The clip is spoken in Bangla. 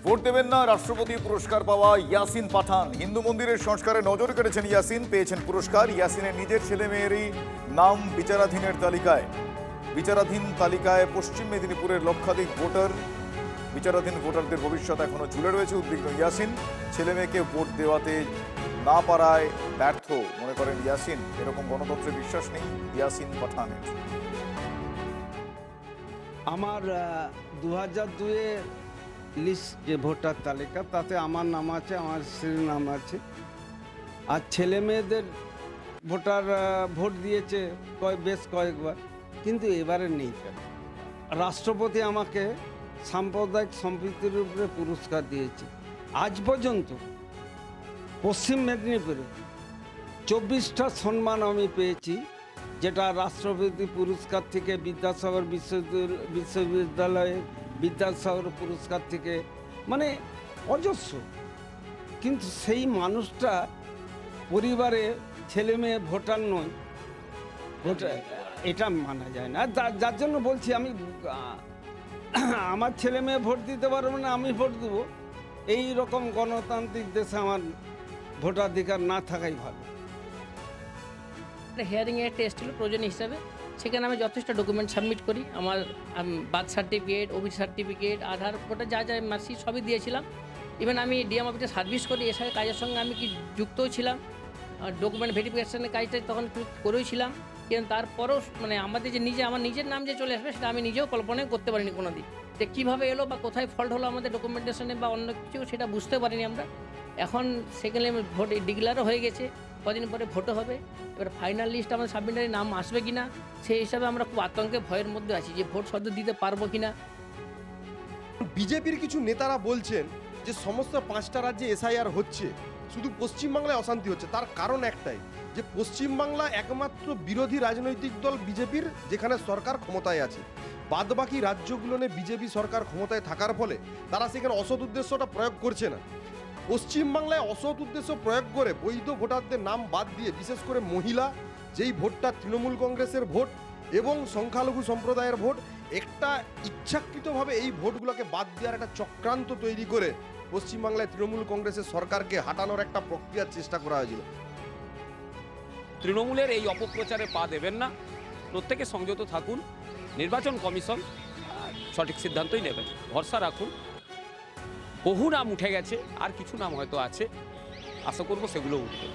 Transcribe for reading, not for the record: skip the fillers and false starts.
ভোট দেবেন না রাষ্ট্রপতি পুরস্কার পাওয়া ইয়াসিন পাঠান। হিন্দু মন্দিরের সংস্কারে নজর কেটেছেন ইয়াসিন, পেয়েছেন পুরস্কার। ইয়াসিনের নিজের ছেলে মেয়েরই নাম বিচারাধীনের তালিকায়। বিচারাধীন তালিকায় পশ্চিম মেদিনীপুরের লক্ষাধিক ভোটার। বিচারাধীন ভোটারদের ভবিষ্যৎ এখনো ঝুলে রয়েছে। উদ্বিগ্ন ইয়াসিন, ছেলে মেয়েকে ভোট দেওয়াতে না পারায় ব্যর্থ মনে করেন ইয়াসিন। এরকম গণতন্ত্রে বিশ্বাস নেই ইয়াসিন পাঠানের। আমার 2002-এর লিস্ট যে ভোটার তালিকা, তাতে আমার নাম আছে, আমার স্ত্রীর নাম আছে। আর ছেলে মেয়েদের ভোট দিয়েছে বেশ কয়েকবার, কিন্তু এবারে নেই কেন? রাষ্ট্রপতি আমাকে সাম্প্রদায়িক সম্প্রীতির উপরে পুরস্কার দিয়েছে। আজ পর্যন্ত পশ্চিম মেদিনীপুরে 24টা সম্মান আমি পেয়েছি, যেটা রাষ্ট্রপতি পুরস্কার থেকে, বিদ্যাসাগর বিশ্ববিদ্যালয়ের বিদ্যাসাগর পুরস্কার থেকে, মানে অজস্র। কিন্তু সেই মানুষটা পরিবারে ছেলে মেয়ে ভোটার নয়, এটা মানা যায় না। যার জন্য বলছি আমি, আমার ছেলে মেয়ে ভোট দিতে পারবে না, আমি ভোট দেবো। এই রকম গণতান্ত্রিক দেশে আমার ভোটাধিকার না থাকাই ভালো। হিয়ারিংয়ের টেস্ট হলো প্রয়োজন হিসাবে, সেখানে আমি যথেষ্ট ডকুমেন্ট সাবমিট করি। আমার বার্থ সার্টিফিকেট, ওবিসি সার্টিফিকেট, আধার, ভোটার যা যা মার্কশিট সবই দিয়েছিলাম। ইভেন আমি ডিএম অফিসে সার্ভিস করি, এসব কাজের সঙ্গে আমি কি যুক্তও ছিলাম। ডকুমেন্ট ভেরিফিকেশনের কাজটা তখন করেওছিলাম। কিন্তু তারপরেও মানে আমাদের যে আমার নিজের নাম যে চলে আসবে, সেটা আমি নিজেও কল্পনাই করতে পারিনি কোনো দিন, যে কীভাবে এলো বা কোথায় ফল্ট হলো আমাদের ডকুমেন্টেশনে বা অন্য কিছু, সেটা বুঝতে পারিনি আমরা। এখন সেখানে ভোট ডিক্লেয়ারও হয়ে গেছে, কদিন পরে ভোটও হবে। এবার ফাইনাল লিস্ট আমাদের সাবমিটারের নাম আসবে কিনা, সেই হিসাবে আমরা খুব আতঙ্কে ভয়ের মধ্যে আছি যে ভোট সদ্য দিতে পারবো কিনা। বিজেপির কিছু নেতারা বলছেন যে সমস্ত 5টা রাজ্যে এসআইআর হচ্ছে, শুধু পশ্চিমবাংলায় অশান্তি হচ্ছে। তার কারণ একটাই, যে পশ্চিমবাংলা একমাত্র বিরোধী রাজনৈতিক দল বিজেপির, যেখানে সরকার ক্ষমতায় আছে। বাদবাকি রাজ্যগুলোনে বিজেপি সরকার ক্ষমতায় থাকার ফলে তারা সেখানে অসৎ উদ্দেশ্যটা প্রয়োগ করছে না। পশ্চিমবাংলায় অসৎ উদ্দেশ্য প্রয়োগ করে বৈধ ভোটারদের নাম বাদ দিয়ে, বিশেষ করে মহিলা, যেই ভোটটা তৃণমূল কংগ্রেসের ভোট এবং সংখ্যালঘু সম্প্রদায়ের ভোট, একটা ইচ্ছাকৃতভাবে এই ভোটগুলোকে বাদ দেওয়ার একটা চক্রান্ত তৈরি করে পশ্চিমবাংলায় তৃণমূল কংগ্রেসের সরকারকে হাঁটানোর একটা প্রক্রিয়ার চেষ্টা করা হয়েছিল। তৃণমূলের এই অপপ্রচারে পা দেবেন না, প্রত্যেকে সংযত থাকুন। নির্বাচন কমিশন সঠিক সিদ্ধান্তই নেবেন, ভরসা রাখুন। বহু নাম উঠে গেছে, আর কিছু নাম হয়তো আছে, আশা করব সেগুলো উঠবে।